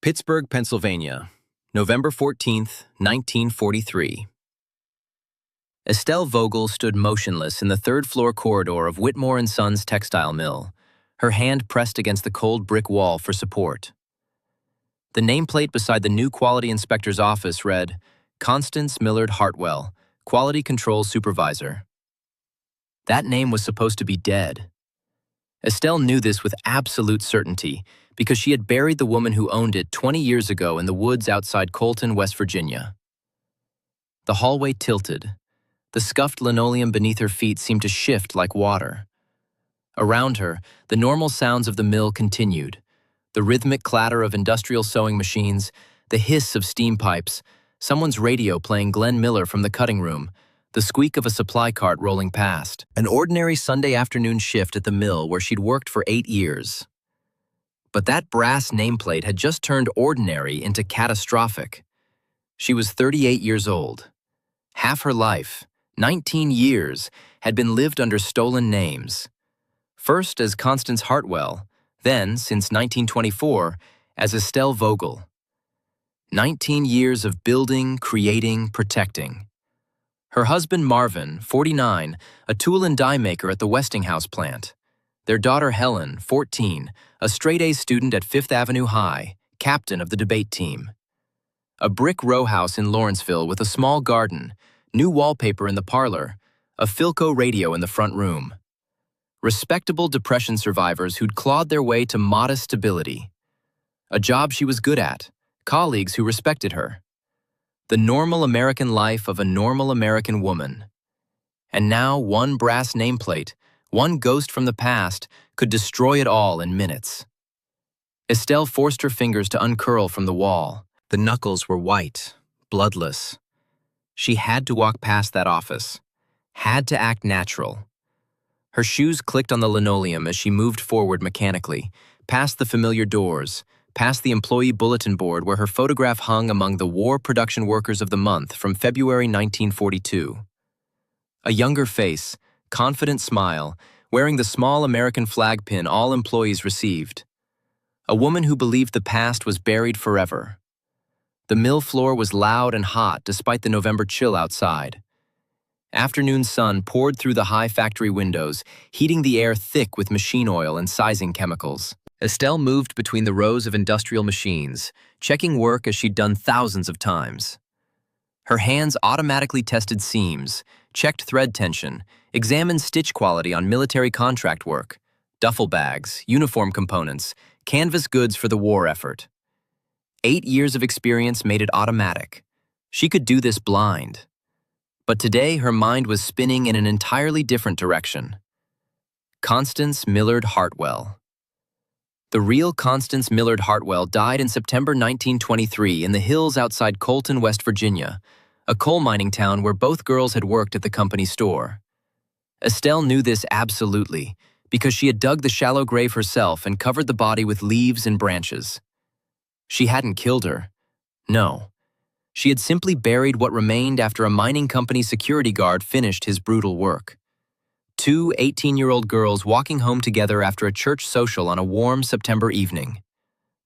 Pittsburgh, Pennsylvania, November 14th, 1943. Estelle Vogel stood motionless in the third-floor corridor of Whitmore & Sons textile mill, her hand pressed against the cold brick wall for support. The nameplate beside the new quality inspector's office read, Constance Millard Hartwell, Quality Control Supervisor. That name was supposed to be dead. Estelle knew this with absolute certainty because she had buried the woman who owned it 20 years ago in the woods outside Colton, West Virginia. The hallway tilted. The scuffed linoleum beneath her feet seemed to shift like water. Around her, the normal sounds of the mill continued. The rhythmic clatter of industrial sewing machines, the hiss of steam pipes, someone's radio playing Glenn Miller from the cutting room, the squeak of a supply cart rolling past. An ordinary Sunday afternoon shift at the mill where she'd worked for 8 years. But that brass nameplate had just turned ordinary into catastrophic. She was 38 years old. Half her life, 19 years, had been lived under stolen names. First as Constance Hartwell, then, since 1924, as Estelle Vogel. 19 years of building, creating, protecting. Her husband Marvin, 49, a tool and die maker at the Westinghouse plant. Their daughter Helen, 14, a straight-A student at Fifth Avenue High, captain of the debate team. A brick row house in Lawrenceville with a small garden, new wallpaper in the parlor, a Philco radio in the front room. Respectable Depression survivors who'd clawed their way to modest stability. A job she was good at, colleagues who respected her. The normal American life of a normal American woman. And now one brass nameplate, one ghost from the past, could destroy it all in minutes. Estelle forced her fingers to uncurl from the wall. The knuckles were white, bloodless. She had to walk past that office, had to act natural. Her shoes clicked on the linoleum as she moved forward mechanically, past the familiar doors, past the employee bulletin board where her photograph hung among the War Production Workers of the Month from February 1942. A younger face, confident smile, wearing the small American flag pin all employees received. A woman who believed the past was buried forever. The mill floor was loud and hot despite the November chill outside. Afternoon sun poured through the high factory windows, heating the air thick with machine oil and sizing chemicals. Estelle moved between the rows of industrial machines, checking work as she'd done thousands of times. Her hands automatically tested seams, checked thread tension, examined stitch quality on military contract work, duffel bags, uniform components, canvas goods for the war effort. 8 years of experience made it automatic. She could do this blind. But today her mind was spinning in an entirely different direction. Constance Millard Hartwell. The real Constance Millard Hartwell died in September 1923 in the hills outside Colton, West Virginia, a coal mining town where both girls had worked at the company store. Estelle knew this absolutely, because she had dug the shallow grave herself and covered the body with leaves and branches. She hadn't killed her. No. She had simply buried what remained after a mining company security guard finished his brutal work. 2 18-year-old girls walking home together after a church social on a warm September evening.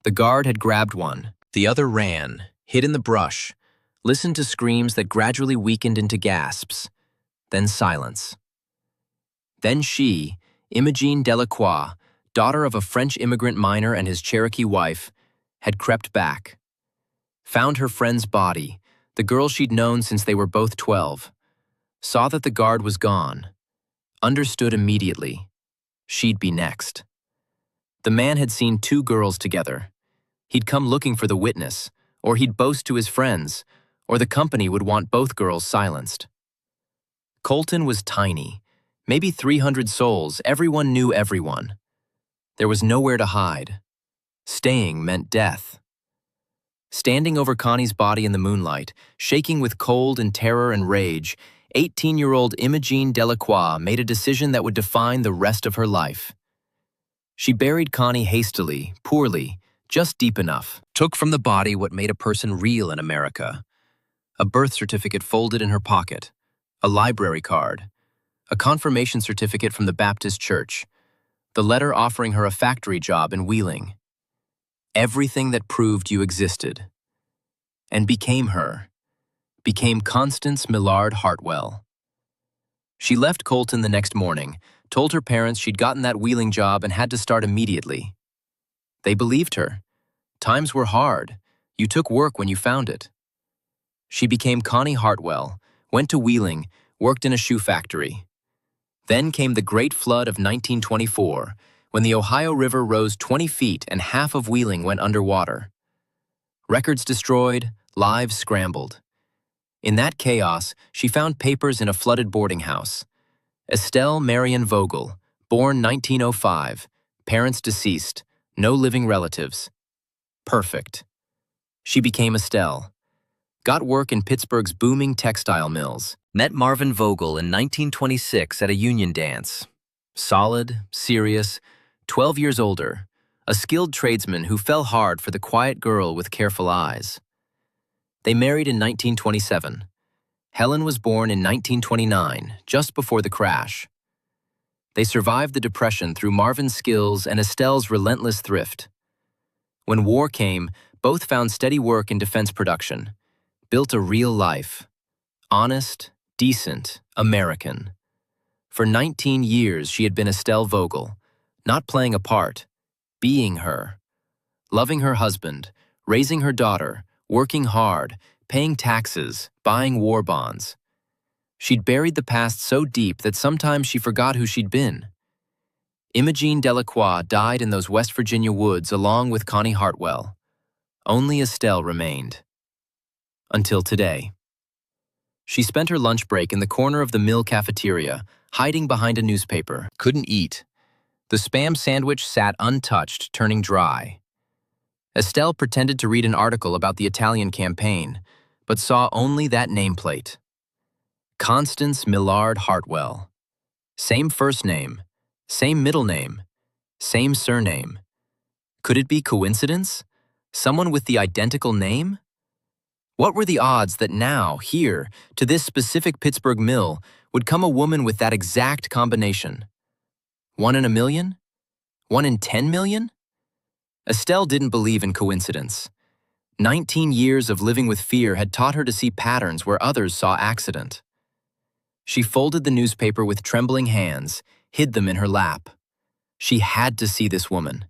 The guard had grabbed one. The other ran, hid in the brush, listened to screams that gradually weakened into gasps, then silence. Then she, Imogene Delacroix, daughter of a French immigrant miner and his Cherokee wife, had crept back. Found her friend's body, the girl she'd known since they were both 12. Saw that the guard was gone. Understood immediately. She'd be next. The man had seen 2 girls together. He'd come looking for the witness, or he'd boast to his friends, or the company would want both girls silenced. Colton was tiny, maybe 300 souls, everyone knew everyone. There was nowhere to hide. Staying meant death. Standing over Connie's body in the moonlight, shaking with cold and terror and rage, 18-year-old Imogene Delacroix made a decision that would define the rest of her life. She buried Connie hastily, poorly, just deep enough. Took from the body what made a person real in America. A birth certificate folded in her pocket, a library card, a confirmation certificate from the Baptist church, the letter offering her a factory job in Wheeling. everything that proved you existed, and became her, became Constance Millard Hartwell. She left Colton the next morning, told her parents she'd gotten that wheeling job and had to start immediately. They believed her. Times were hard. You took work when you found it. She became Connie Hartwell, went to Wheeling, worked in a shoe factory. Then came the Great Flood of 1924, when the Ohio River rose 20 feet and half of Wheeling went underwater. Records destroyed, lives scrambled. In that chaos, she found papers in a flooded boarding house. Estelle Marion Vogel, born 1905, parents deceased, no living relatives. Perfect. She became Estelle. Got work in Pittsburgh's booming textile mills. Met Marvin Vogel in 1926 at a union dance. Solid, serious, 12 years older, a skilled tradesman who fell hard for the quiet girl with careful eyes. They married in 1927. Helen was born in 1929, just before the crash. They survived the Depression through Marvin's skills and Estelle's relentless thrift. When war came, both found steady work in defense production, built a real life. Honest, decent, American. For 19 years, she had been Estelle Vogel, not playing a part, being her. Loving her husband, raising her daughter, working hard, paying taxes, buying war bonds. She'd buried the past so deep that sometimes she forgot who she'd been. Imogene Delacroix died in those West Virginia woods along with Connie Hartwell. Only Estelle remained. Until today. She spent her lunch break in the corner of the mill cafeteria, hiding behind a newspaper. Couldn't eat. The Spam sandwich sat untouched, turning dry. Estelle pretended to read an article about the Italian campaign, but saw only that nameplate. Constance Millard Hartwell. Same first name, same middle name, same surname. Could it be coincidence? Someone with the identical name? What were the odds that now, here, to this specific Pittsburgh mill, would come a woman with that exact combination? 1 in a million? 1 in 10 million? Estelle didn't believe in coincidence. 19 years of living with fear had taught her to see patterns where others saw accident. She folded the newspaper with trembling hands, hid them in her lap. She had to see this woman,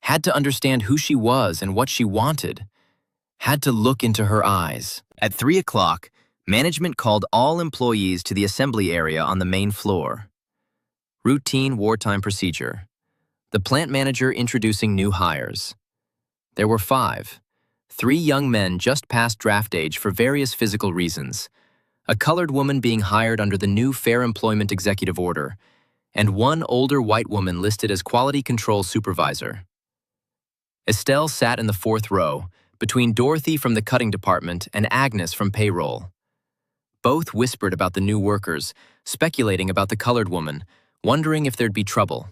had to understand who she was and what she wanted, had to look into her eyes. At 3 o'clock, management called all employees to the assembly area on the main floor. Routine wartime procedure. The plant manager introducing new hires. There were 5. 3 young men just past draft age for various physical reasons, a colored woman being hired under the new Fair Employment Executive Order, and 1 older white woman listed as Quality Control Supervisor. Estelle sat in the 4th row, between Dorothy from the cutting department and Agnes from payroll. Both whispered about the new workers, speculating about the colored woman, wondering if there'd be trouble.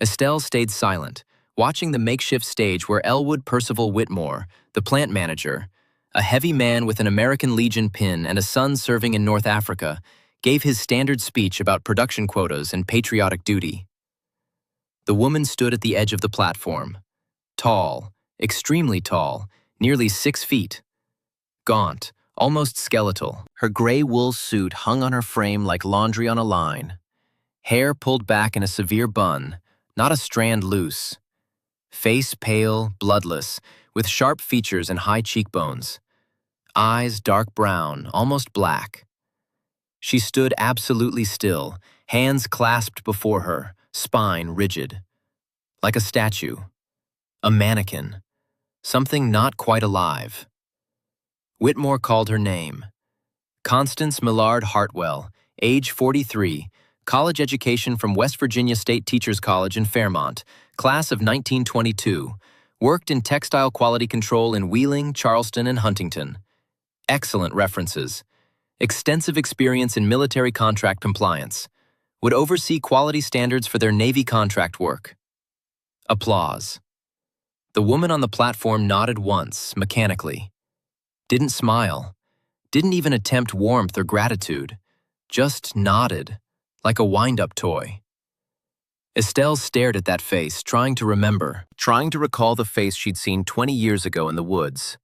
Estelle stayed silent, watching the makeshift stage where Elwood Percival Whitmore, the plant manager, a heavy man with an American Legion pin and a son serving in North Africa, gave his standard speech about production quotas and patriotic duty. The woman stood at the edge of the platform, tall, extremely tall, nearly 6 feet. Gaunt, almost skeletal, her gray wool suit hung on her frame like laundry on a line. Hair pulled back in a severe bun, not a strand loose. Face pale, bloodless, with sharp features and high cheekbones. Eyes dark brown, almost black. She stood absolutely still, hands clasped before her, spine rigid. Like a statue. A mannequin. Something not quite alive. Whitmore called her name. Constance Millard Hartwell, age 43, college education from West Virginia State Teachers College in Fairmont, class of 1922, worked in textile quality control in Wheeling, Charleston, and Huntington. Excellent references. Extensive experience in military contract compliance. Would oversee quality standards for their Navy contract work. Applause. The woman on the platform nodded once, mechanically. Didn't smile. Didn't even attempt warmth or gratitude. Just nodded, like a wind-up toy. Estelle stared at that face, trying to remember, trying to recall the face she'd seen 20 years ago in the woods.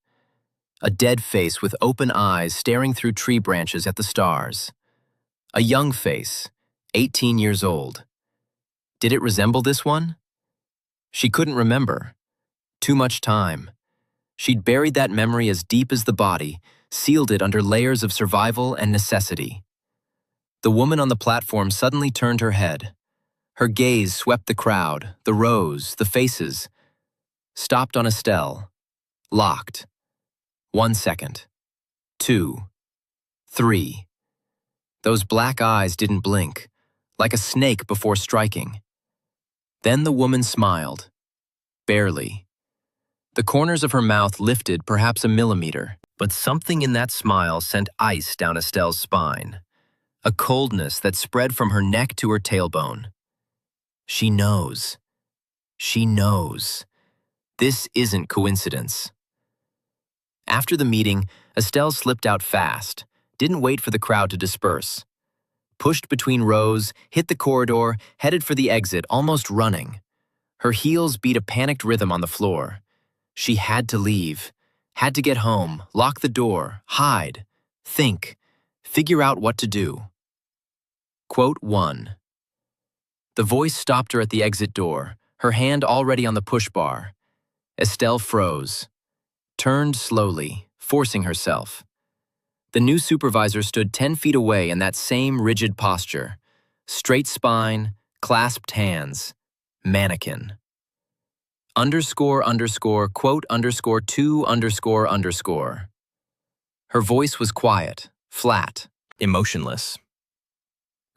A dead face with open eyes staring through tree branches at the stars. A young face, 18 years old. Did it resemble this one? She couldn't remember. Too much time. She'd buried that memory as deep as the body, sealed it under layers of survival and necessity. The woman on the platform suddenly turned her head. Her gaze swept the crowd, the rows, the faces. Stopped on Estelle. Locked. 1 second. 2. 3. Those black eyes didn't blink, like a snake before striking. Then the woman smiled. Barely. The corners of her mouth lifted perhaps a millimeter, but something in that smile sent ice down Estelle's spine. A coldness that spread from her neck to her tailbone. She knows. She knows. This isn't coincidence. After the meeting, Estelle slipped out fast, didn't wait for the crowd to disperse. Pushed between rows, hit the corridor, headed for the exit, almost running. Her heels beat a panicked rhythm on the floor. She had to leave, had to get home, lock the door, hide, think, figure out what to do. Quote 1. The voice stopped her at the exit door, her hand already on the push bar. Estelle froze, turned slowly, forcing herself. The new supervisor stood 10 feet away in that same rigid posture. Straight spine, clasped hands, mannequin. Underscore, underscore, quote, underscore, 2, underscore, underscore. Her voice was quiet, flat, emotionless.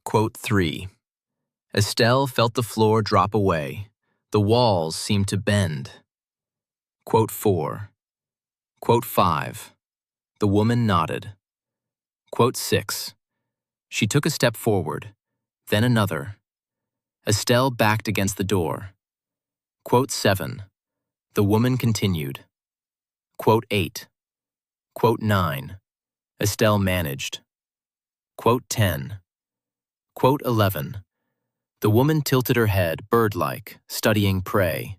Quote 3. Estelle felt the floor drop away. The walls seemed to bend. Quote 4. Quote 5. The woman nodded. Quote 6. She took a step forward, then another. Estelle backed against the door. Quote 7. The woman continued. Quote 8. Quote 9. Estelle managed. Quote 10. Quote 11. The woman tilted her head, bird-like, studying prey.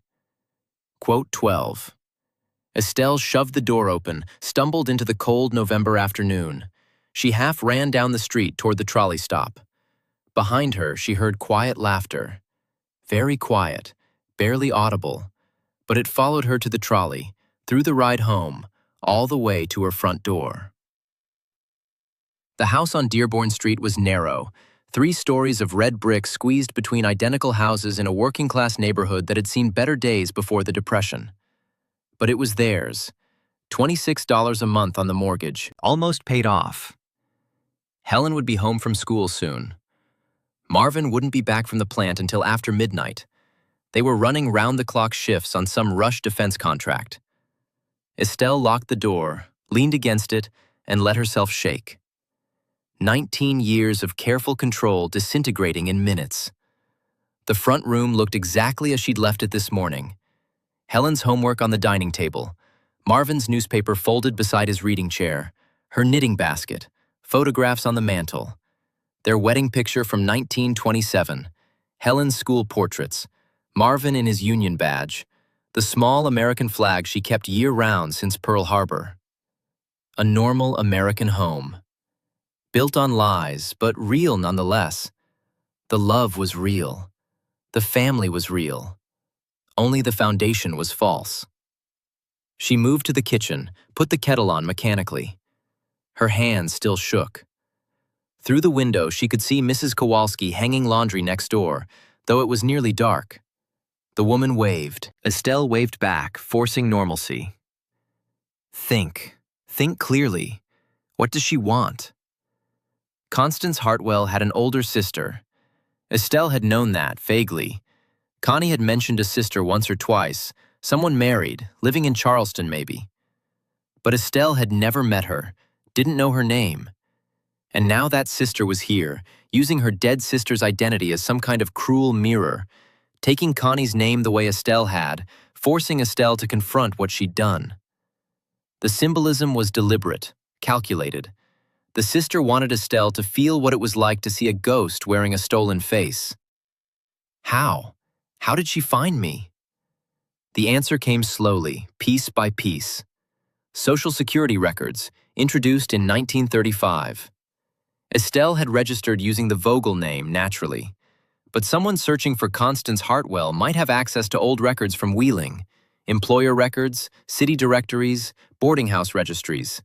Quote 12. Estelle shoved the door open, stumbled into the cold November afternoon. She half ran down the street toward the trolley stop. Behind her, she heard quiet laughter. Very quiet, barely audible, but it followed her to the trolley, through the ride home, all the way to her front door. The house on Dearborn Street was narrow, 3 stories of red brick squeezed between identical houses in a working-class neighborhood that had seen better days before the Depression. But it was theirs. $26 a month on the mortgage, almost paid off. Helen would be home from school soon. Marvin wouldn't be back from the plant until after midnight. They were running round-the-clock shifts on some rush defense contract. Estelle locked the door, leaned against it, and let herself shake. 19 years of careful control disintegrating in minutes. The front room looked exactly as she'd left it this morning. Helen's homework on the dining table, Marvin's newspaper folded beside his reading chair, her knitting basket, photographs on the mantel, their wedding picture from 1927, Helen's school portraits, Marvin in his Union badge, the small American flag she kept year-round since Pearl Harbor. A normal American home. Built on lies, but real nonetheless. The love was real. The family was real. Only the foundation was false. She moved to the kitchen, put the kettle on mechanically. Her hands still shook. Through the window, she could see Mrs. Kowalski hanging laundry next door, though it was nearly dark. The woman waved. Estelle waved back, forcing normalcy. Think. Think clearly. What does she want? Constance Hartwell had an older sister. Estelle had known that, vaguely. Connie had mentioned a sister once or twice, someone married, living in Charleston maybe. But Estelle had never met her, didn't know her name. And now that sister was here, using her dead sister's identity as some kind of cruel mirror, taking Connie's name the way Estelle had, forcing Estelle to confront what she'd done. The symbolism was deliberate, calculated. The sister wanted Estelle to feel what it was like to see a ghost wearing a stolen face. How? How did she find me? The answer came slowly, piece by piece. Social Security records, introduced in 1935. Estelle had registered using the Vogel name naturally, but someone searching for Constance Hartwell might have access to old records from Wheeling, employer records, city directories, boarding house registries.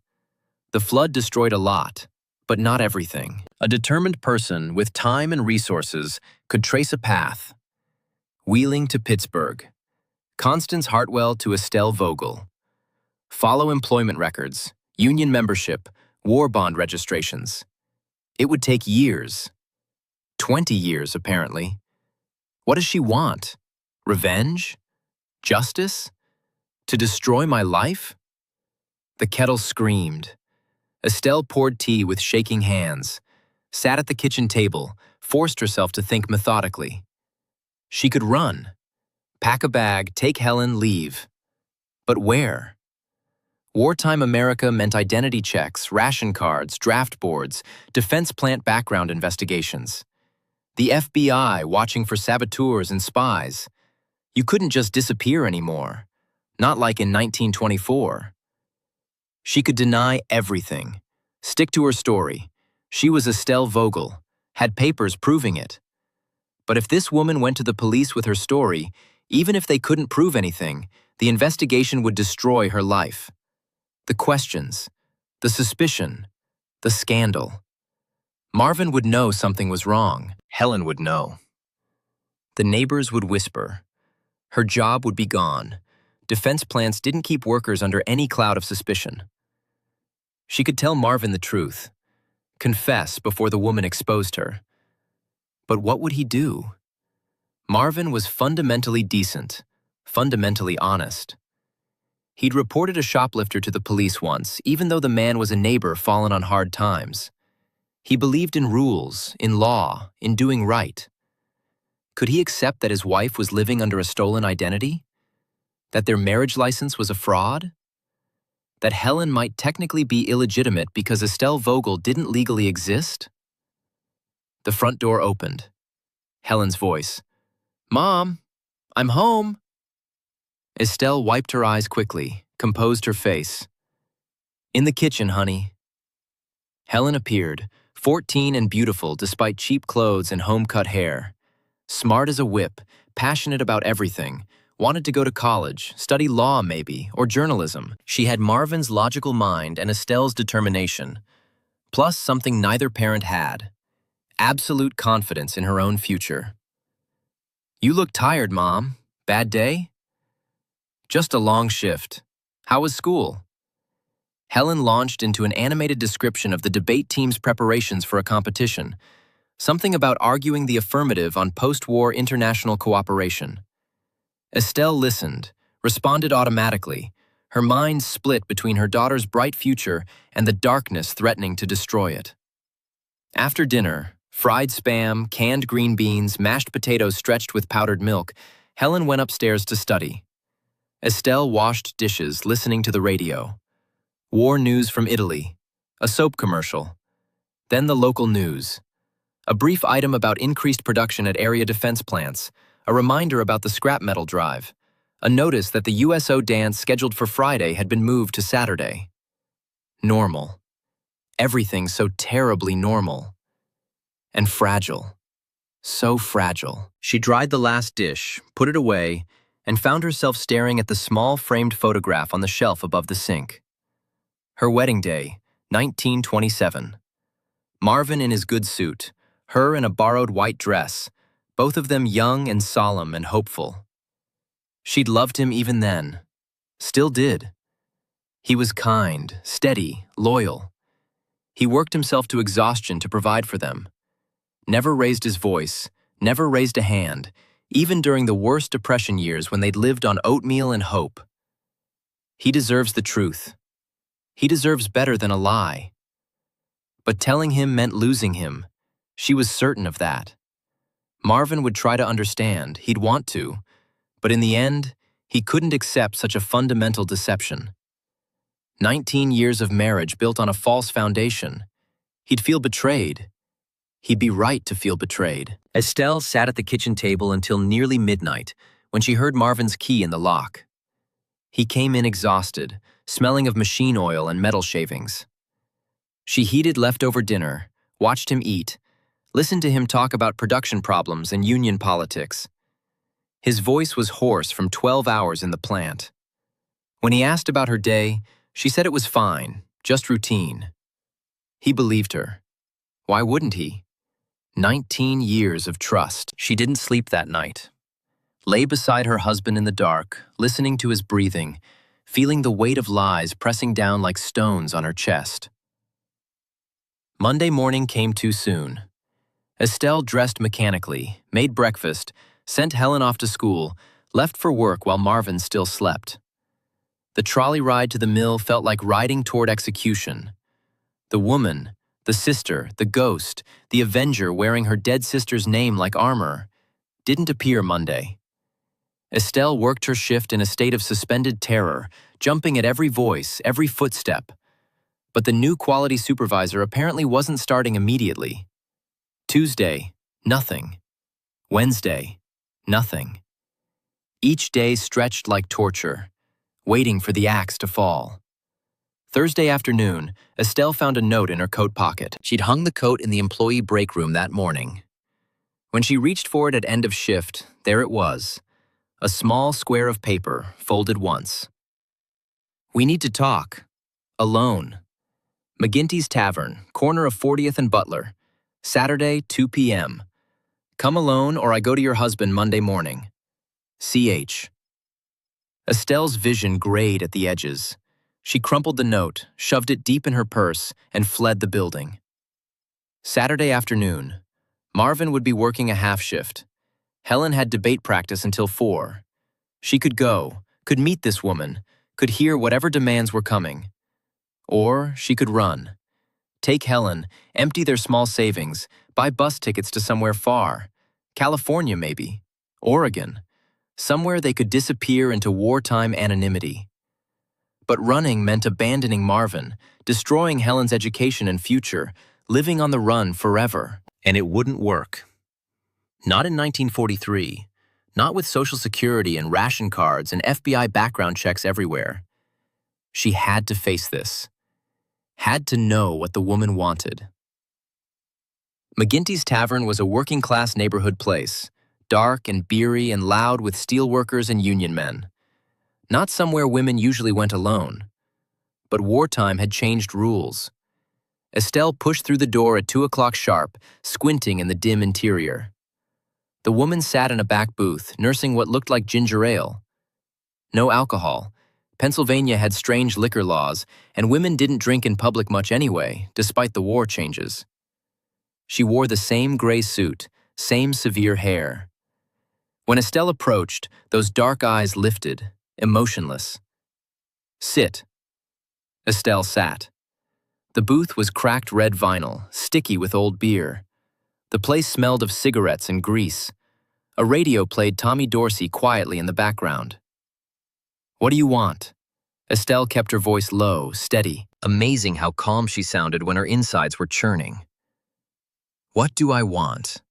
The flood destroyed a lot, but not everything. A determined person with time and resources could trace a path. Wheeling to Pittsburgh. Constance Hartwell to Estelle Vogel. Follow employment records, union membership, war bond registrations. It would take years. 20 years, apparently. What does she want? Revenge? Justice? To destroy my life? The kettle screamed. Estelle poured tea with shaking hands, sat at the kitchen table, forced herself to think methodically. She could run, pack a bag, take Helen, leave. But where? Wartime America meant identity checks, ration cards, draft boards, defense plant background investigations. The FBI watching for saboteurs and spies. You couldn't just disappear anymore, not like in 1924. She could deny everything, stick to her story. She was Estelle Vogel, had papers proving it. But if this woman went to the police with her story, even if they couldn't prove anything, the investigation would destroy her life. The questions, the suspicion, the scandal. Marvin would know something was wrong. Helen would know. The neighbors would whisper. Her job would be gone. Defense plants didn't keep workers under any cloud of suspicion. She could tell Marvin the truth, confess before the woman exposed her. But what would he do? Marvin was fundamentally decent, fundamentally honest. He'd reported a shoplifter to the police once, even though the man was a neighbor fallen on hard times. He believed in rules, in law, in doing right. Could he accept that his wife was living under a stolen identity? That their marriage license was a fraud? That Helen might technically be illegitimate because Estelle Vogel didn't legally exist? The front door opened. Helen's voice. "Mom, I'm home." Estelle wiped her eyes quickly, composed her face. "In the kitchen, honey." Helen appeared, 14 and beautiful despite cheap clothes and home-cut hair. Smart as a whip, passionate about everything, wanted to go to college, study law maybe, or journalism. She had Marvin's logical mind and Estelle's determination, plus something neither parent had: absolute confidence in her own future. "You look tired, Mom. Bad day?" "Just a long shift. How was school?" Helen launched into an animated description of the debate team's preparations for a competition, something about arguing the affirmative on post-war international cooperation. Estelle listened, responded automatically, her mind split between her daughter's bright future and the darkness threatening to destroy it. After dinner, fried spam, canned green beans, mashed potatoes stretched with powdered milk, Helen went upstairs to study. Estelle washed dishes, listening to the radio. War news from Italy, a soap commercial, then the local news, a brief item about increased production at area defense plants, a reminder about the scrap metal drive, a notice that the USO dance scheduled for Friday had been moved to Saturday. Normal. Everything so terribly normal. And fragile. So fragile. She dried the last dish, put it away, and found herself staring at the small framed photograph on the shelf above the sink. Her wedding day, 1927. Marvin in his good suit, her in a borrowed white dress, both of them young and solemn and hopeful. She'd loved him even then. Still did. He was kind, steady, loyal. He worked himself to exhaustion to provide for them. Never raised his voice, never raised a hand, even during the worst Depression years when they'd lived on oatmeal and hope. He deserves the truth. He deserves better than a lie. But telling him meant losing him. She was certain of that. Marvin would try to understand, he'd want to, but in the end, he couldn't accept such a fundamental deception. 19 years of marriage built on a false foundation. He'd feel betrayed. He'd be right to feel betrayed. Estelle sat at the kitchen table until nearly midnight when she heard Marvin's key in the lock. He came in exhausted, smelling of machine oil and metal shavings. She heated leftover dinner, watched him eat, listened to him talk about production problems and union politics. His voice was hoarse from 12 hours in the plant. When he asked about her day, she said it was fine, just routine. He believed her. Why wouldn't he? 19 years of trust. She didn't sleep that night. Lay beside her husband in the dark, listening to his breathing, feeling the weight of lies pressing down like stones on her chest. Monday morning came too soon. Estelle dressed mechanically, made breakfast, sent Helen off to school, left for work while Marvin still slept. The trolley ride to the mill felt like riding toward execution. The woman, the sister, the ghost, the avenger wearing her dead sister's name like armor, didn't appear Monday. Estelle worked her shift in a state of suspended terror, jumping at every voice, every footstep. But the new quality supervisor apparently wasn't starting immediately. Tuesday, nothing. Wednesday, nothing. Each day stretched like torture, waiting for the axe to fall. Thursday afternoon, Estelle found a note in her coat pocket. She'd hung the coat in the employee break room that morning. When she reached for it at end of shift, there it was, a small square of paper, folded once. We need to talk. Alone. McGinty's Tavern, corner of 40th and Butler. Saturday, 2 p.m. Come alone or I go to your husband Monday morning. C.H. Estelle's vision grayed at the edges. She crumpled the note, shoved it deep in her purse, and fled the building. Saturday afternoon. Marvin would be working a half shift. Helen had debate practice until 4. She could go, could meet this woman, could hear whatever demands were coming. Or she could run. Take Helen, empty their small savings, buy bus tickets to somewhere far. California, maybe. Oregon. Somewhere they could disappear into wartime anonymity. But running meant abandoning Marvin, destroying Helen's education and future, living on the run forever. And it wouldn't work. Not in 1943. Not with Social Security and ration cards and FBI background checks everywhere. She had to face this. Had to know what the woman wanted. McGinty's Tavern was a working-class neighborhood place, dark and beery and loud with steelworkers and union men. Not somewhere women usually went alone. But wartime had changed rules. Estelle pushed through the door at 2 o'clock sharp, squinting in the dim interior. The woman sat in a back booth, nursing what looked like ginger ale. No alcohol. Pennsylvania had strange liquor laws, and women didn't drink in public much anyway, despite the war changes. She wore the same gray suit, same severe hair. When Estelle approached, those dark eyes lifted, emotionless. Sit. Estelle sat. The booth was cracked red vinyl, sticky with old beer. The place smelled of cigarettes and grease. A radio played Tommy Dorsey quietly in the background. What do you want? Estelle kept her voice low, steady. Amazing how calm she sounded when her insides were churning. What do I want?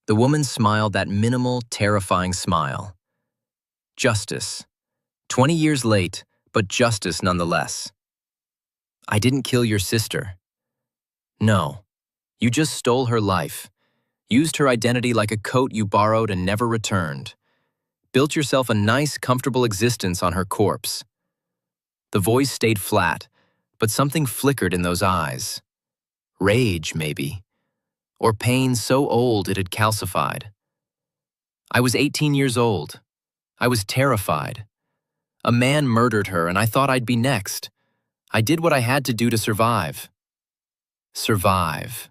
The woman smiled that minimal, terrifying smile. Justice. 20 years late, but justice nonetheless. I didn't kill your sister. No. You just stole her life. Used her identity like a coat you borrowed and never returned. Built yourself a nice, comfortable existence on her corpse. The voice stayed flat, but something flickered in those eyes. Rage, maybe. Or pain so old it had calcified. I was 18 years old. I was terrified. A man murdered her and I thought I'd be next. I did what I had to do to survive. Survive.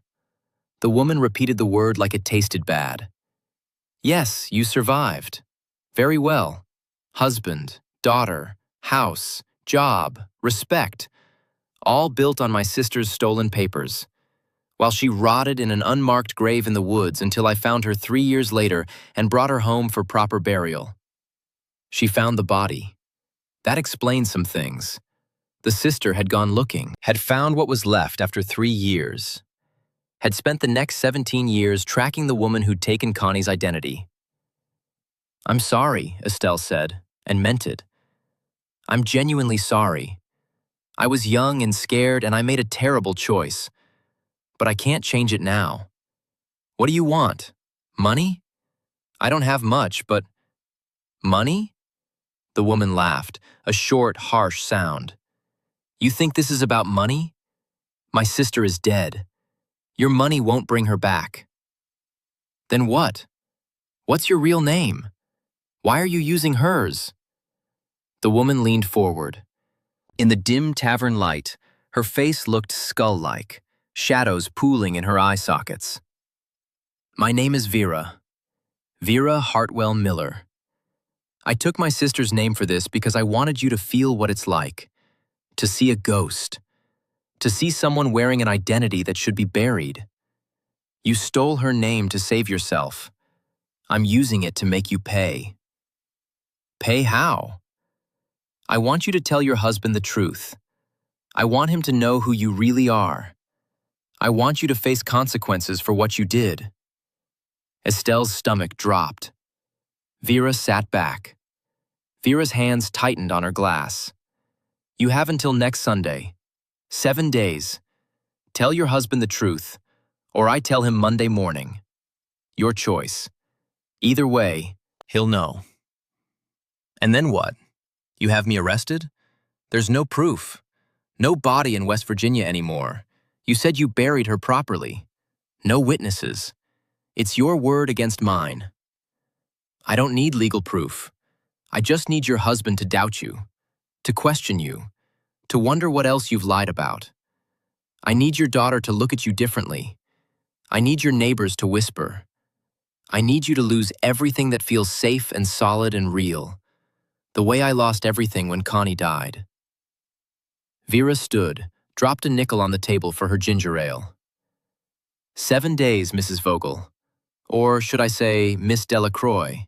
The woman repeated the word like it tasted bad. Yes, you survived. Very well. Husband, daughter, house, job, respect. All built on my sister's stolen papers. While she rotted in an unmarked grave in the woods until I found her 3 years later and brought her home for proper burial. She found the body. That explains some things. The sister had gone looking, had found what was left after 3 years. had spent the next 17 years tracking the woman who'd taken Connie's identity. "I'm sorry," Estelle said, and meant it. "I'm genuinely sorry. I was young and scared, and I made a terrible choice. But I can't change it now. What do you want? Money? I don't have much, but—" "Money?" The woman laughed, a short, harsh sound. "You think this is about money? My sister is dead. Your money won't bring her back." "Then what? What's your real name? Why are you using hers?" The woman leaned forward. In the dim tavern light, her face looked skull-like, shadows pooling in her eye sockets. "My name is Vera. Vera Hartwell Miller. I took my sister's name for this because I wanted you to feel what it's like, to see a ghost, to see someone wearing an identity that should be buried. You stole her name to save yourself. I'm using it to make you pay." "Pay how?" "I want you to tell your husband the truth. I want him to know who you really are. I want you to face consequences for what you did." Estelle's stomach dropped. Vera sat back. Vera's hands tightened on her glass. "You have until next Sunday. 7 days. Tell your husband the truth, or I tell him Monday morning. Your choice. Either way, he'll know." "And then what? You have me arrested? There's no proof. No body in West Virginia anymore. You said you buried her properly. No witnesses. It's your word against mine." "I don't need legal proof. I just need your husband to doubt you, to question you, to wonder what else you've lied about. I need your daughter to look at you differently. I need your neighbors to whisper. I need you to lose everything that feels safe and solid and real, the way I lost everything when Connie died." Vera stood, dropped a nickel on the table for her ginger ale. 7 days, Mrs. Vogel. Or should I say, Miss Delacroix.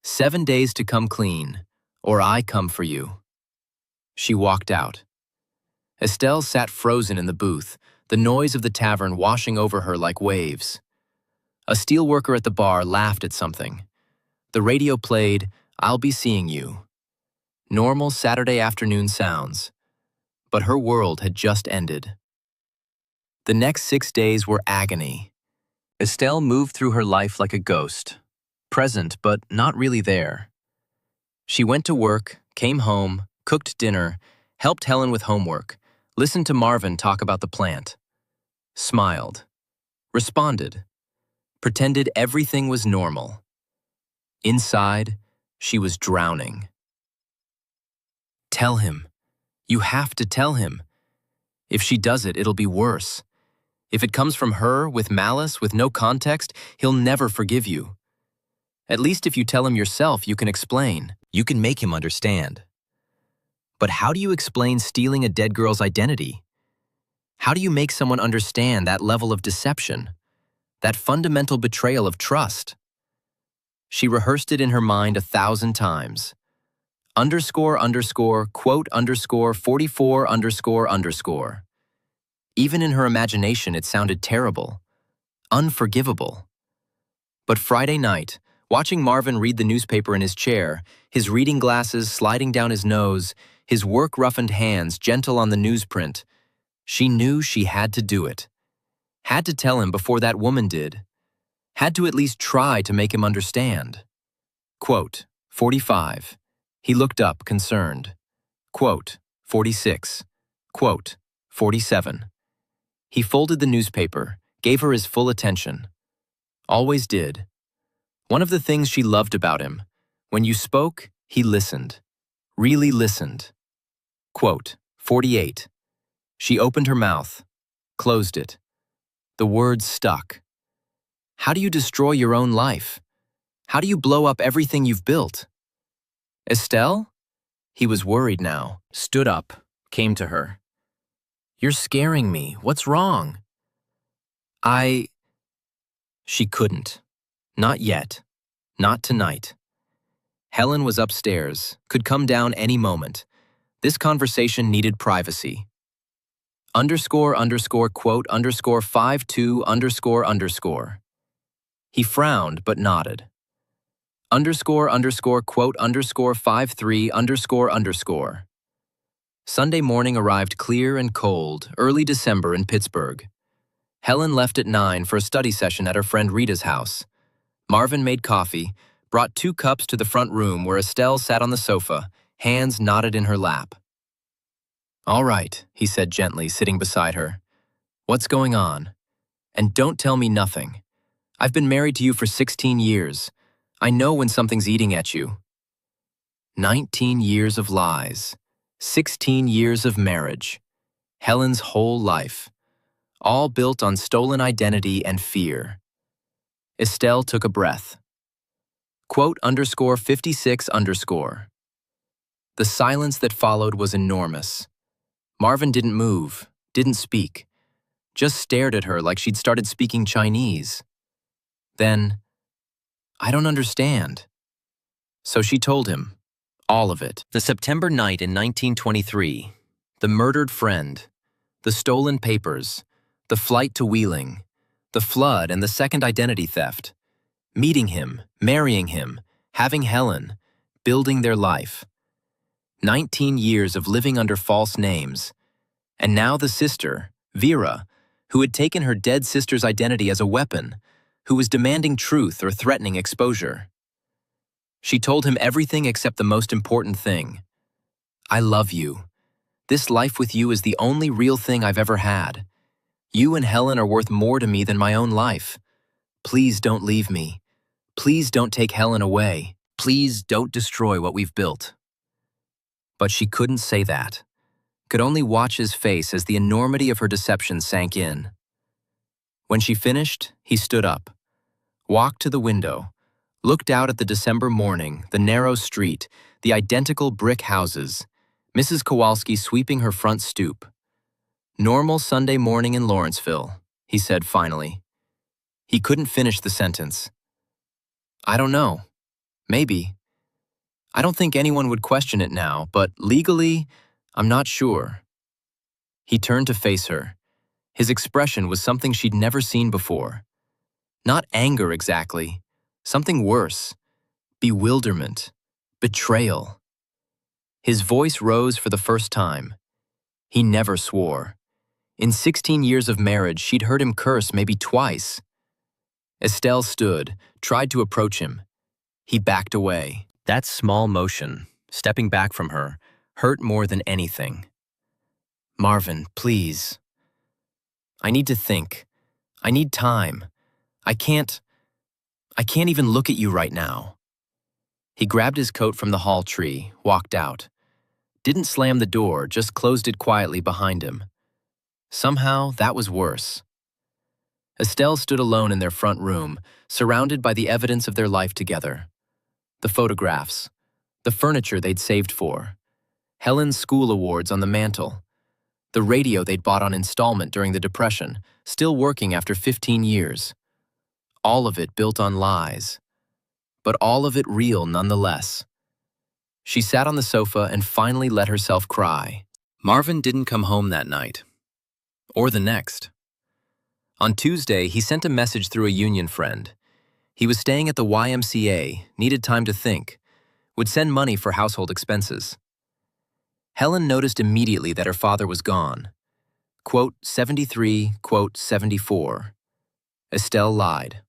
7 days to come clean, or I come for you. She walked out. Estelle sat frozen in the booth, the noise of the tavern washing over her like waves. A steelworker at the bar laughed at something. The radio played, "I'll Be Seeing You." Normal Saturday afternoon sounds. But her world had just ended. The next 6 days were agony. Estelle moved through her life like a ghost, present but not really there. She went to work, came home, cooked dinner, helped Helen with homework, listened to Marvin talk about the plant, smiled, responded, pretended everything was normal. Inside, she was drowning. "Tell him. You have to tell him. If she does it, it'll be worse. If it comes from her, with malice, with no context, he'll never forgive you. At least if you tell him yourself, you can explain. You can make him understand." But how do you explain stealing a dead girl's identity? How do you make someone understand that level of deception, that fundamental betrayal of trust? She rehearsed it in her mind 1,000 times. __quote _44 __. Even in her imagination, it sounded terrible, unforgivable. But Friday night, watching Marvin read the newspaper in his chair, his reading glasses sliding down his nose, his work-roughened hands gentle on the newsprint, she knew she had to do it. Had to tell him before that woman did. Had to at least try to make him understand. Quote, 45. He looked up, concerned. Quote, 46. Quote, 47. He folded the newspaper, gave her his full attention. Always did. One of the things she loved about him, when you spoke, he listened. Really listened. Quote, 48. She opened her mouth, closed it. The words stuck. How do you destroy your own life? How do you blow up everything you've built? Estelle? He was worried now, stood up, came to her. You're scaring me. What's wrong? She couldn't. Not yet. Not tonight. Helen was upstairs, could come down any moment. This conversation needed privacy. Underscore underscore quote underscore 52 underscore underscore. He frowned but nodded. Underscore underscore quote underscore 53 underscore underscore. Sunday morning arrived clear and cold, early December in Pittsburgh. Helen left at 9 for a study session at her friend Rita's house. Marvin made coffee, brought 2 cups to the front room where Estelle sat on the sofa, hands knotted in her lap. "All right," he said gently, sitting beside her. "What's going on? And don't tell me nothing. I've been married to you for 16 years. I know when something's eating at you." 19 years of lies. 16 years of marriage. Helen's whole life. All built on stolen identity and fear. Estelle took a breath. Quote underscore 56 underscore. The silence that followed was enormous. Marvin didn't move, didn't speak, just stared at her like she'd started speaking Chinese. Then, "I don't understand." So she told him, all of it. The September night in 1923, the murdered friend, the stolen papers, the flight to Wheeling, the flood and the second identity theft, meeting him, marrying him, having Helen, building their life. 19 years of living under false names. And now the sister, Vera, who had taken her dead sister's identity as a weapon, who was demanding truth or threatening exposure. She told him everything except the most important thing. "I love you. This life with you is the only real thing I've ever had. You and Helen are worth more to me than my own life. Please don't leave me. Please don't take Helen away. Please don't destroy what we've built." But she couldn't say that. Could only watch his face as the enormity of her deception sank in. When she finished, he stood up, walked to the window, looked out at the December morning, the narrow street, the identical brick houses, Mrs. Kowalski sweeping her front stoop. "Normal Sunday morning in Lawrenceville," he said finally. He couldn't finish the sentence. "I don't know. Maybe. I don't think anyone would question it now, but legally, I'm not sure." He turned to face her. His expression was something she'd never seen before. Not anger exactly, something worse. Bewilderment. Betrayal. His voice rose for the first time. He never swore. In 16 years of marriage, she'd heard him curse maybe twice. Estelle stood, tried to approach him. He backed away. That small motion, stepping back from her, hurt more than anything. "Marvin, please. I need to think. I need time. I can't even look at you right now." He grabbed his coat from the hall tree, walked out. Didn't slam the door, just closed it quietly behind him. Somehow, that was worse. Estelle stood alone in their front room, surrounded by the evidence of their life together. The photographs, the furniture they'd saved for, Helen's school awards on the mantel, the radio they'd bought on installment during the Depression, still working after 15 years. All of it built on lies, but all of it real nonetheless. She sat on the sofa and finally let herself cry. Marvin didn't come home that night, or the next. On Tuesday, he sent a message through a union friend. He was staying at the YMCA, needed time to think, would send money for household expenses. Helen noticed immediately that her father was gone. Quote 73, quote 74. Estelle lied.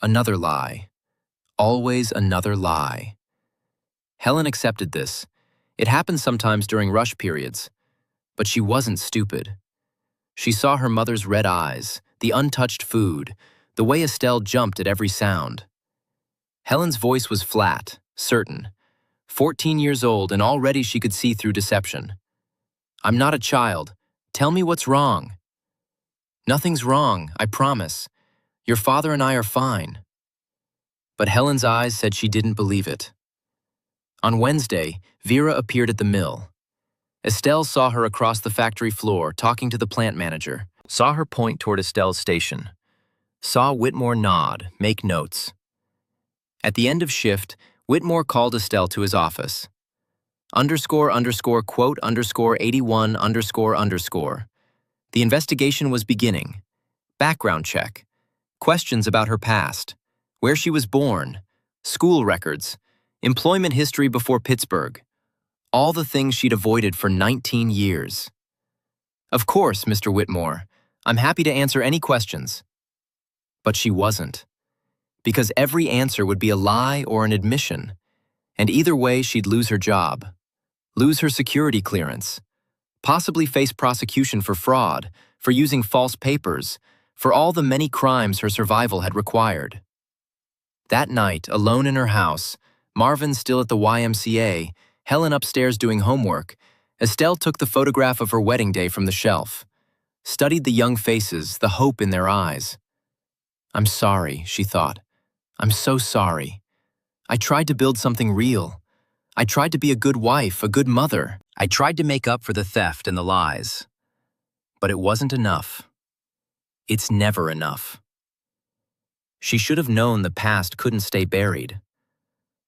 Another lie. Always another lie. Helen accepted this. It happened sometimes during rush periods. But she wasn't stupid. She saw her mother's red eyes, the untouched food, the way Estelle jumped at every sound. Helen's voice was flat, certain. 14 years old, and already she could see through deception. "I'm not a child. Tell me what's wrong." "Nothing's wrong, I promise. Your father and I are fine." But Helen's eyes said she didn't believe it. On Wednesday, Vera appeared at the mill. Estelle saw her across the factory floor talking to the plant manager, saw her point toward Estelle's station, saw Whitmore nod, make notes. At the end of shift, Whitmore called Estelle to his office. Underscore underscore quote underscore 81 underscore underscore. The investigation was beginning. Background check, questions about her past, where she was born, school records, employment history before Pittsburgh, all the things she'd avoided for 19 years. Of course, Mr. Whitmore, I'm happy to answer any questions. But she wasn't, because every answer would be a lie or an admission, and either way she'd lose her job, lose her security clearance, possibly face prosecution for fraud, for using false papers, for all the many crimes her survival had required. That night, alone in her house, Marvin still at the YMCA, Helen upstairs doing homework, Estelle took the photograph of her wedding day from the shelf, studied the young faces, the hope in their eyes. I'm sorry, she thought. I'm so sorry. I tried to build something real. I tried to be a good wife, a good mother. I tried to make up for the theft and the lies. But it wasn't enough. It's never enough. She should have known the past couldn't stay buried.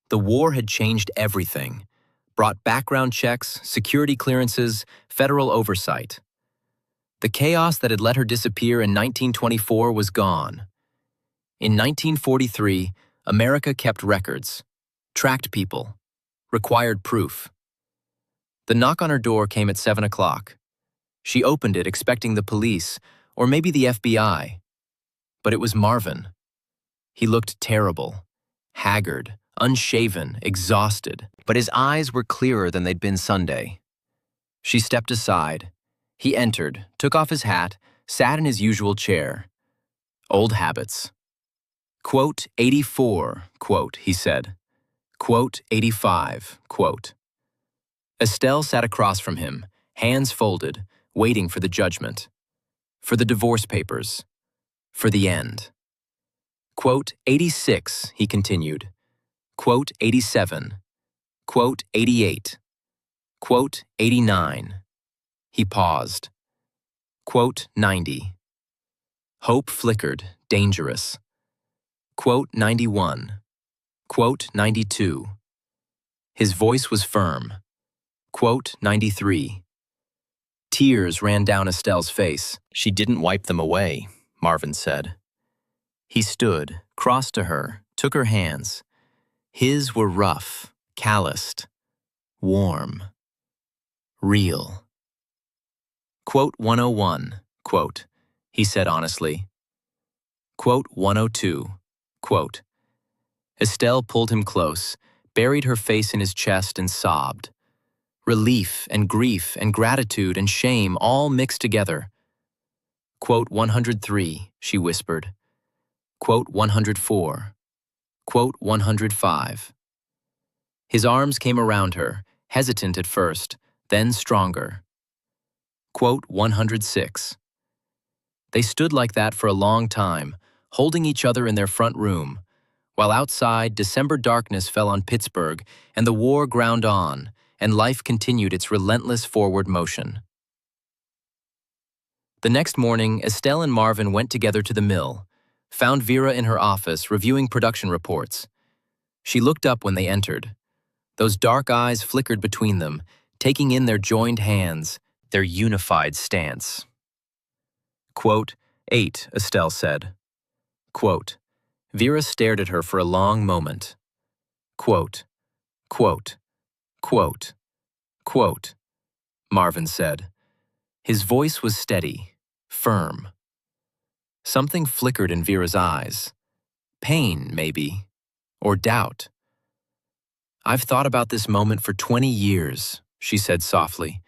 The war had changed everything, brought background checks, security clearances, federal oversight. The chaos that had let her disappear in 1924 was gone. In 1943, America kept records, tracked people, required proof. The knock on her door came at 7 o'clock. She opened it expecting the police, or maybe the FBI. But it was Marvin. He looked terrible, haggard, unshaven, exhausted, but his eyes were clearer than they'd been Sunday. She stepped aside. He entered, took off his hat, sat in his usual chair. Old habits. Quote 84, quote, he said. Quote 85, quote. Estelle sat across from him, hands folded, waiting for the judgment. For the divorce papers. For the end. Quote 86, he continued. Quote 87. Quote 88. Quote 89. He paused. Quote 90. Hope flickered, dangerous. Quote 91. Quote 92. His voice was firm. Quote 93. Tears ran down Estelle's face. She didn't wipe them away, Marvin said. He stood, crossed to her, took her hands. His were rough, calloused, warm, real. Quote 101, quote, he said honestly. Quote 102, quote. Estelle pulled him close, buried her face in his chest and sobbed. Relief and grief and gratitude and shame all mixed together. Quote 103, she whispered. Quote 104. Quote 105. His arms came around her, hesitant at first, then stronger. Quote 106. They stood like that for a long time, holding each other in their front room, while outside December darkness fell on Pittsburgh and the war ground on, and life continued its relentless forward motion. The next morning, Estelle and Marvin went together to the mill, found Vera in her office reviewing production reports. She looked up when they entered. Those dark eyes flickered between them, taking in their joined hands, their unified stance. Quote 8, Estelle said. Quote, Vera stared at her for a long moment. Quote, quote, quote, quote, Marvin said. His voice was steady, firm. Something flickered in Vera's eyes. Pain, maybe, or doubt. I've thought about this moment for 20 years, she said softly.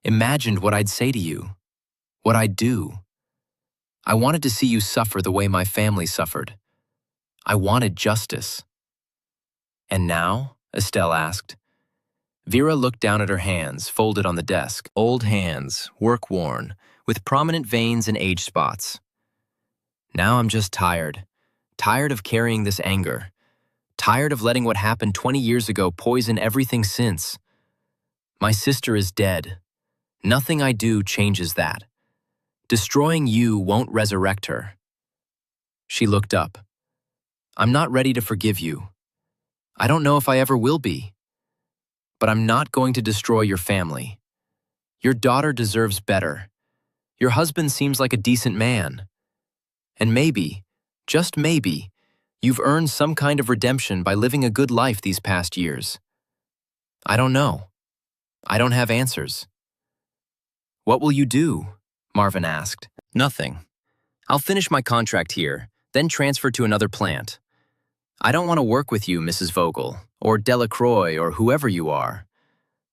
Imagined what I'd say to you, what I'd do. I wanted to see you suffer the way my family suffered. I wanted justice. And now? Estelle asked. Vera looked down at her hands, folded on the desk. Old hands, work-worn, with prominent veins and age spots. Now I'm just tired. Tired of carrying this anger. Tired of letting what happened 20 years ago poison everything since. My sister is dead. Nothing I do changes that. Destroying you won't resurrect her. She looked up. I'm not ready to forgive you. I don't know if I ever will be. But I'm not going to destroy your family. Your daughter deserves better. Your husband seems like a decent man. And maybe, just maybe, you've earned some kind of redemption by living a good life these past years. I don't know. I don't have answers. What will you do? Marvin asked. Nothing. I'll finish my contract here, then transfer to another plant. I don't want to work with you, Mrs. Vogel, or Delacroix, or whoever you are.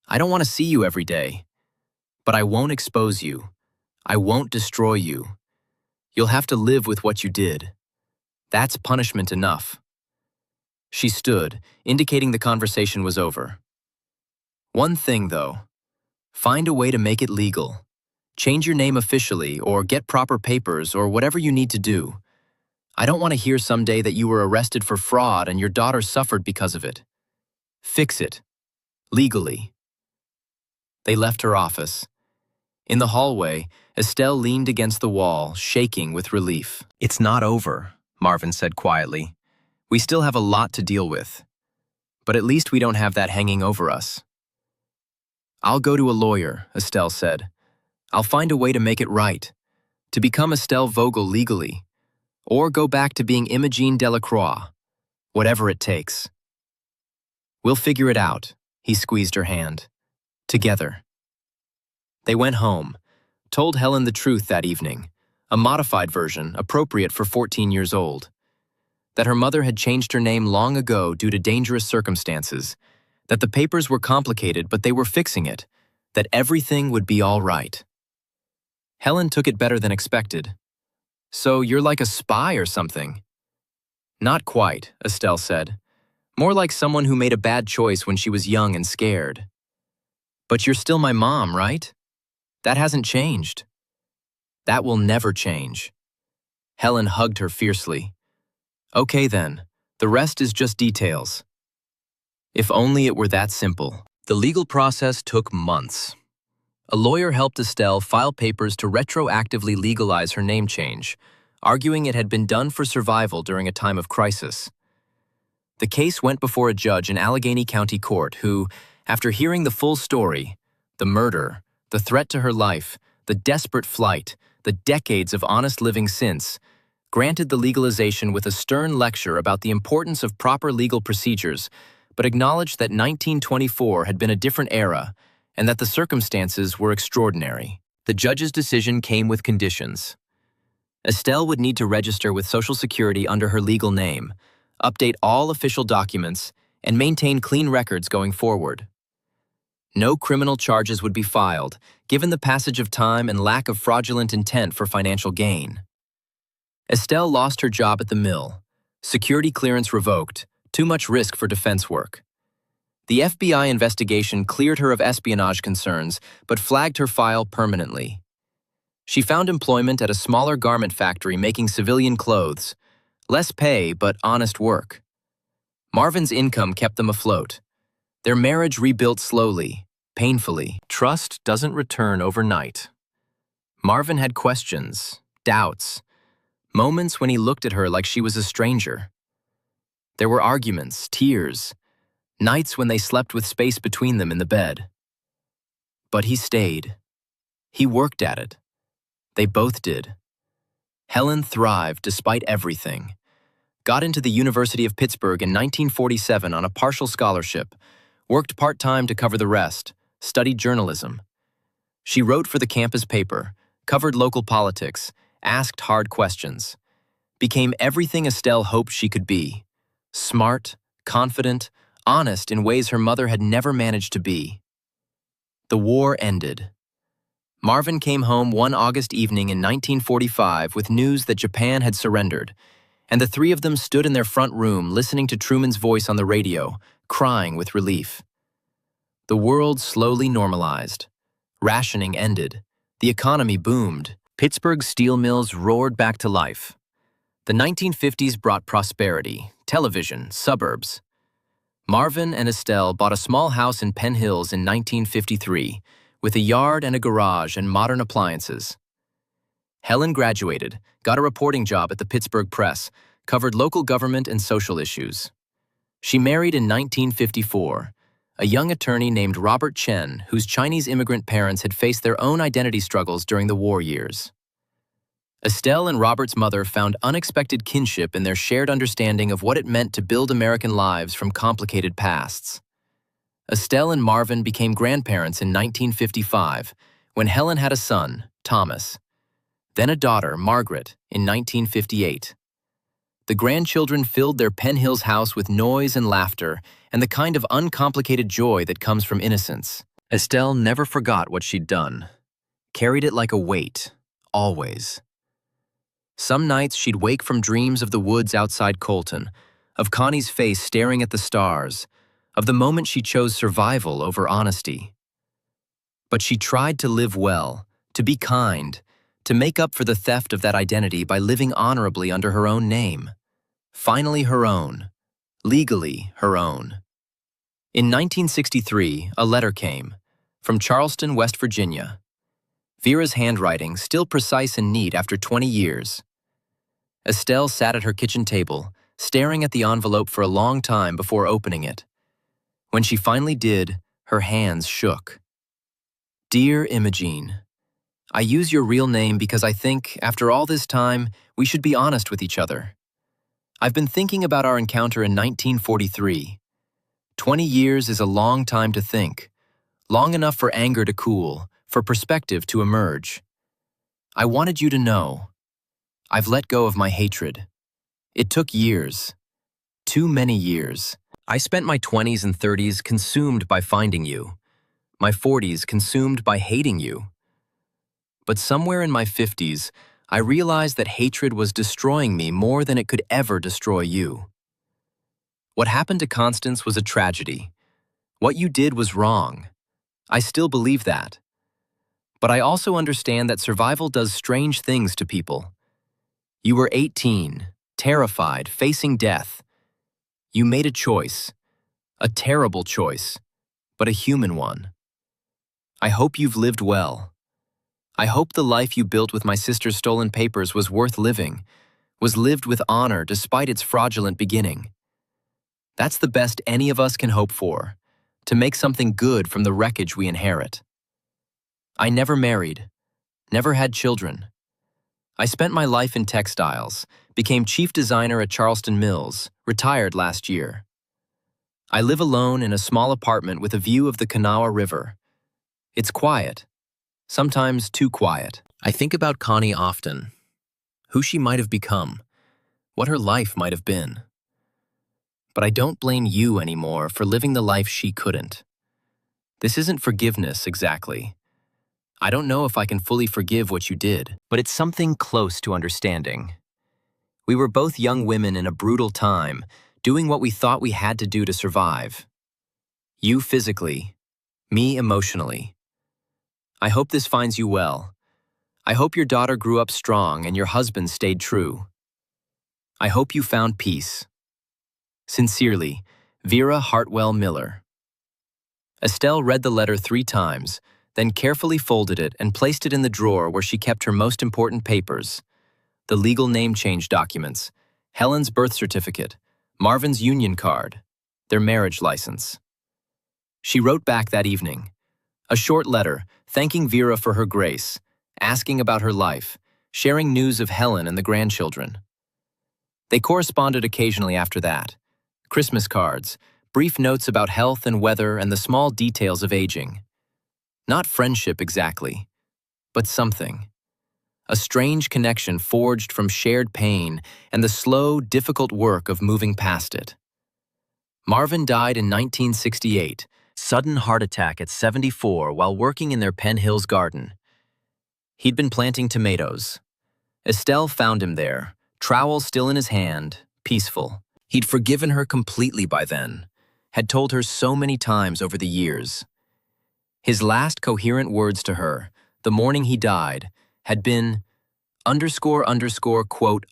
I don't want to see you every day. But I won't expose you. I won't destroy you. You'll have to live with what you did. That's punishment enough. She stood, indicating the conversation was over. One thing, though. Find a way to make it legal. Change your name officially, or get proper papers, or whatever you need to do. I don't want to hear someday that you were arrested for fraud and your daughter suffered because of it. Fix it. Legally. They left her office. In the hallway, Estelle leaned against the wall, shaking with relief. It's not over, Marvin said quietly. We still have a lot to deal with. But at least we don't have that hanging over us. I'll go to a lawyer, Estelle said. I'll find a way to make it right, to become Estelle Vogel legally, or go back to being Imogene Delacroix, whatever it takes. We'll figure it out, he squeezed her hand. Together. They went home, told Helen the truth that evening, a modified version appropriate for 14 years old. That her mother had changed her name long ago due to dangerous circumstances, that the papers were complicated but they were fixing it, that everything would be all right. Helen took it better than expected. So you're like a spy or something? Not quite, Estelle said. More like someone who made a bad choice when she was young and scared. But you're still my mom, right? That hasn't changed. That will never change. Helen hugged her fiercely. Okay then, the rest is just details. If only it were that simple. The legal process took months. A lawyer helped Estelle file papers to retroactively legalize her name change, arguing it had been done for survival during a time of crisis. The case went before a judge in Allegheny County Court who, after hearing the full story, the murder, the threat to her life, the desperate flight, the decades of honest living since, granted the legalization with a stern lecture about the importance of proper legal procedures, but acknowledged that 1924 had been a different era and that the circumstances were extraordinary. The judge's decision came with conditions. Estelle would need to register with Social Security under her legal name, update all official documents, and maintain clean records going forward. No criminal charges would be filed, given the passage of time and lack of fraudulent intent for financial gain. Estelle lost her job at the mill. Security clearance revoked, too much risk for defense work. The FBI investigation cleared her of espionage concerns, but flagged her file permanently. She found employment at a smaller garment factory making civilian clothes. Less pay, but honest work. Marvin's income kept them afloat. Their marriage rebuilt slowly, painfully. Trust doesn't return overnight. Marvin had questions, doubts, moments when he looked at her like she was a stranger. There were arguments, tears, nights when they slept with space between them in the bed. But he stayed. He worked at it. They both did. Helen thrived despite everything. Got into the University of Pittsburgh in 1947 on a partial scholarship, worked part-time to cover the rest, studied journalism. She wrote for the campus paper, covered local politics, asked hard questions, became everything Estelle hoped she could be. Smart, confident, honest in ways her mother had never managed to be. The war ended. Marvin came home one August evening in 1945 with news that Japan had surrendered, and the three of them stood in their front room listening to Truman's voice on the radio, crying with relief. The world slowly normalized. Rationing ended. The economy boomed. Pittsburgh's steel mills roared back to life. The 1950s brought prosperity, television, suburbs. Marvin and Estelle bought a small house in Penn Hills in 1953, with a yard and a garage and modern appliances. Helen graduated, got a reporting job at the Pittsburgh Press, covered local government and social issues. She married in 1954, a young attorney named Robert Chen, whose Chinese immigrant parents had faced their own identity struggles during the war years. Estelle and Robert's mother found unexpected kinship in their shared understanding of what it meant to build American lives from complicated pasts. Estelle and Marvin became grandparents in 1955, when Helen had a son, Thomas, then a daughter, Margaret, in 1958. The grandchildren filled their Penn Hills house with noise and laughter and the kind of uncomplicated joy that comes from innocence. Estelle never forgot what she'd done, carried it like a weight, always. Some nights she'd wake from dreams of the woods outside Colton, of Connie's face staring at the stars, of the moment she chose survival over honesty. But she tried to live well, to be kind, to make up for the theft of that identity by living honorably under her own name. Finally her own, legally her own. In 1963, a letter came, from Charleston, West Virginia. Vera's handwriting, still precise and neat after 20 years. Estelle sat at her kitchen table, staring at the envelope for a long time before opening it. When she finally did, her hands shook. Dear Imogene, I use your real name because I think, after all this time, we should be honest with each other. I've been thinking about our encounter in 1943. 20 years is a long time to think, long enough for anger to cool, for perspective to emerge. I wanted you to know. I've let go of my hatred. It took years. Too many years. I spent my 20s and 30s consumed by finding you. My 40s consumed by hating you. But somewhere in my 50s, I realized that hatred was destroying me more than it could ever destroy you. What happened to Constance was a tragedy. What you did was wrong. I still believe that. But I also understand that survival does strange things to people. You were 18, terrified, facing death. You made a choice, a terrible choice, but a human one. I hope you've lived well. I hope the life you built with my sister's stolen papers was worth living, was lived with honor despite its fraudulent beginning. That's the best any of us can hope for, to make something good from the wreckage we inherit. I never married, never had children. I spent my life in textiles, became chief designer at Charleston Mills, retired last year. I live alone in a small apartment with a view of the Kanawha River. It's quiet, sometimes too quiet. I think about Connie often, who she might have become, what her life might have been. But I don't blame you anymore for living the life she couldn't. This isn't forgiveness exactly. I don't know if I can fully forgive what you did, but it's something close to understanding. We were both young women in a brutal time, doing what we thought we had to do to survive. You physically, me emotionally. I hope this finds you well. I hope your daughter grew up strong and your husband stayed true. I hope you found peace. Sincerely, Vera Hartwell Miller. Estelle read the letter 3 times, then carefully folded it and placed it in the drawer where she kept her most important papers: the legal name change documents, Helen's birth certificate, Marvin's union card, their marriage license. She wrote back that evening, a short letter thanking Vera for her grace, asking about her life, sharing news of Helen and the grandchildren. They corresponded occasionally after that, Christmas cards, brief notes about health and weather and the small details of aging. Not friendship exactly, but something. A strange connection forged from shared pain and the slow, difficult work of moving past it. Marvin died in 1968, sudden heart attack at 74 while working in their Penn Hills garden. He'd been planting tomatoes. Estelle found him there, trowel still in his hand, peaceful. He'd forgiven her completely by then, had told her so many times over the years. His last coherent words to her, the morning he died, had been __quote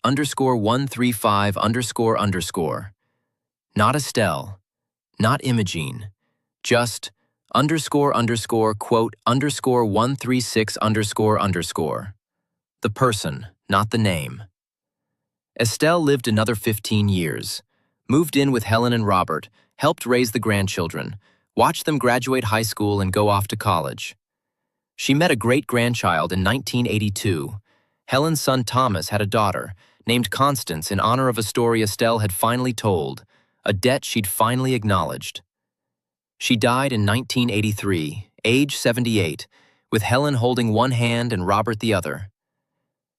_135 __. Not Estelle, not Imogene, just __quote _136 __. The person, not the name. Estelle lived another 15 years, moved in with Helen and Robert, helped raise the grandchildren, watched them graduate high school and go off to college. She met a great-grandchild in 1982. Helen's son Thomas had a daughter, named Constance, in honor of a story Estelle had finally told, a debt she'd finally acknowledged. She died in 1983, age 78, with Helen holding one hand and Robert the other.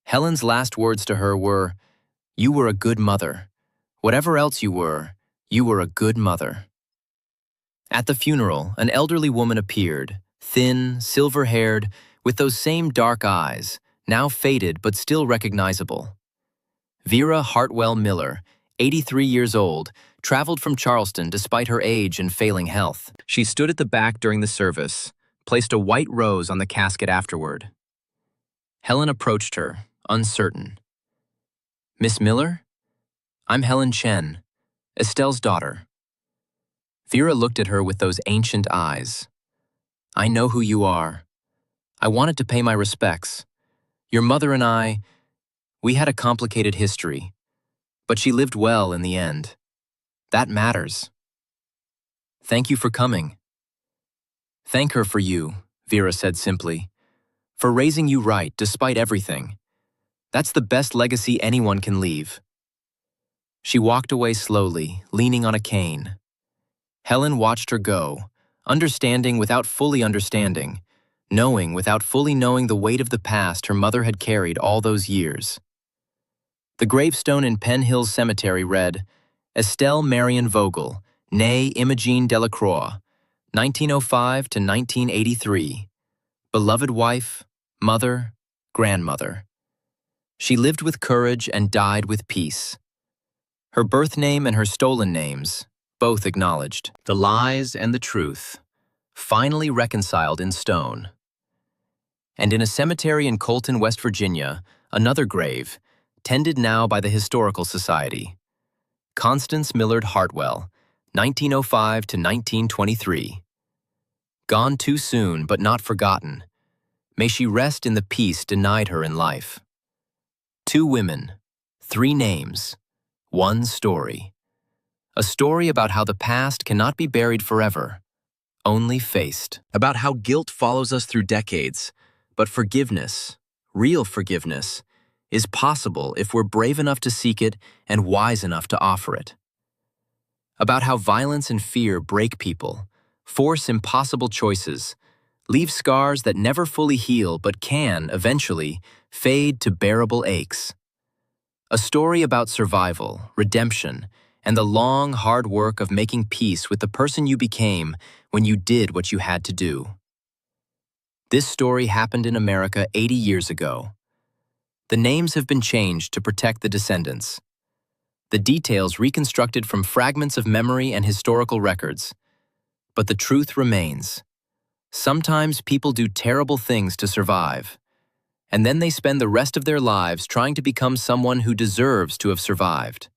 Helen's last words to her were, "You were a good mother. Whatever else you were a good mother." At the funeral, an elderly woman appeared, thin, silver-haired, with those same dark eyes, now faded but still recognizable. Vera Hartwell Miller, 83 years old, traveled from Charleston despite her age and failing health. She stood at the back during the service, placed a white rose on the casket afterward. Helen approached her, uncertain. "Miss Miller? I'm Helen Chen, Estelle's daughter." Vera looked at her with those ancient eyes. "I know who you are. I wanted to pay my respects. Your mother and I, we had a complicated history, but she lived well in the end. That matters. Thank you for coming." "Thank her for you," Vera said simply, "for raising you right despite everything. That's the best legacy anyone can leave." She walked away slowly, leaning on a cane. Helen watched her go, understanding without fully understanding, knowing without fully knowing the weight of the past her mother had carried all those years. The gravestone in Penn Hills Cemetery read, Estelle Marion Vogel, née Imogene Delacroix, 1905 to 1983. Beloved wife, mother, grandmother. She lived with courage and died with peace. Her birth name and her stolen names, both acknowledged. The lies and the truth, finally reconciled in stone. And in a cemetery in Colton, West Virginia, another grave, tended now by the Historical Society. Constance Millard Hartwell, 1905 to 1923. Gone too soon, but not forgotten. May she rest in the peace denied her in life. 2 women, 3 names, 1 story. A story about how the past cannot be buried forever, only faced. About how guilt follows us through decades, but forgiveness, real forgiveness, is possible if we're brave enough to seek it and wise enough to offer it. About how violence and fear break people, force impossible choices, leave scars that never fully heal but can, eventually, fade to bearable aches. A story about survival, redemption, and the long, hard work of making peace with the person you became when you did what you had to do. This story happened in America 80 years ago. The names have been changed to protect the descendants. The details reconstructed from fragments of memory and historical records. But the truth remains. Sometimes people do terrible things to survive, and then they spend the rest of their lives trying to become someone who deserves to have survived.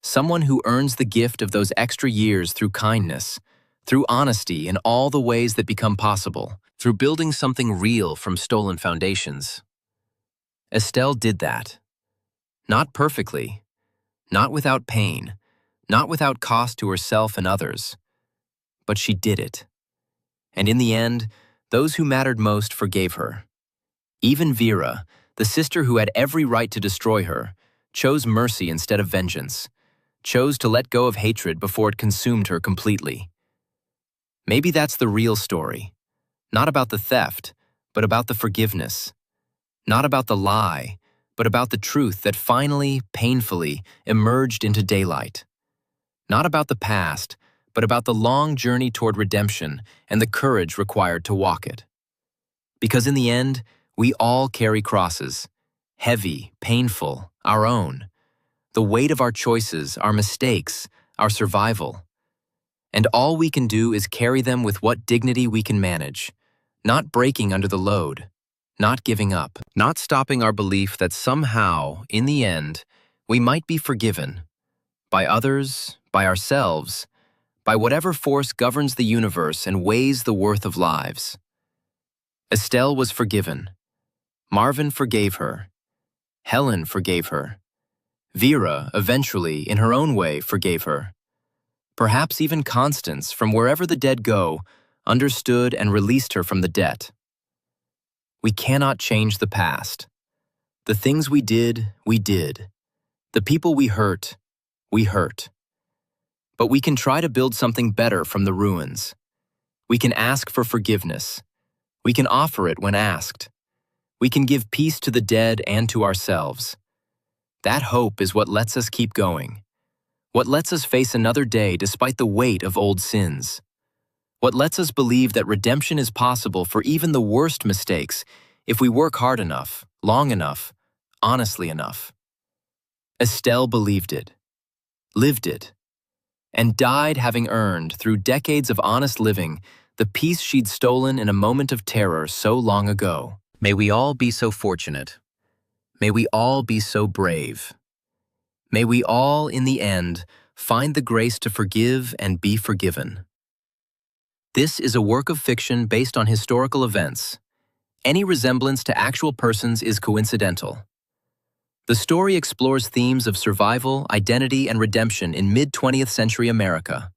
Someone who earns the gift of those extra years through kindness, through honesty in all the ways that become possible, through building something real from stolen foundations. Estelle did that. Not perfectly, not without pain, not without cost to herself and others, but she did it. And in the end, those who mattered most forgave her. Even Vera, the sister who had every right to destroy her, chose mercy instead of vengeance, chose to let go of hatred before it consumed her completely. Maybe that's the real story. Not about the theft, but about the forgiveness. Not about the lie, but about the truth that finally, painfully, emerged into daylight. Not about the past, but about the long journey toward redemption and the courage required to walk it. Because in the end, we all carry crosses, heavy, painful, our own. The weight of our choices, our mistakes, our survival. And all we can do is carry them with what dignity we can manage, not breaking under the load, not giving up, not stopping our belief that somehow, in the end, we might be forgiven. By others, by ourselves, by whatever force governs the universe and weighs the worth of lives. Estelle was forgiven. Marvin forgave her. Helen forgave her. Vera, eventually, in her own way, forgave her. Perhaps even Constance, from wherever the dead go, understood and released her from the debt. We cannot change the past. The things we did, we did. The people we hurt, we hurt. But we can try to build something better from the ruins. We can ask for forgiveness. We can offer it when asked. We can give peace to the dead and to ourselves. That hope is what lets us keep going. What lets us face another day despite the weight of old sins. What lets us believe that redemption is possible for even the worst mistakes if we work hard enough, long enough, honestly enough. Estelle believed it, lived it, and died having earned, through decades of honest living, the peace she'd stolen in a moment of terror so long ago. May we all be so fortunate. May we all be so brave. May we all, in the end, find the grace to forgive and be forgiven. This is a work of fiction based on historical events. Any resemblance to actual persons is coincidental. The story explores themes of survival, identity, and redemption in mid-20th century America.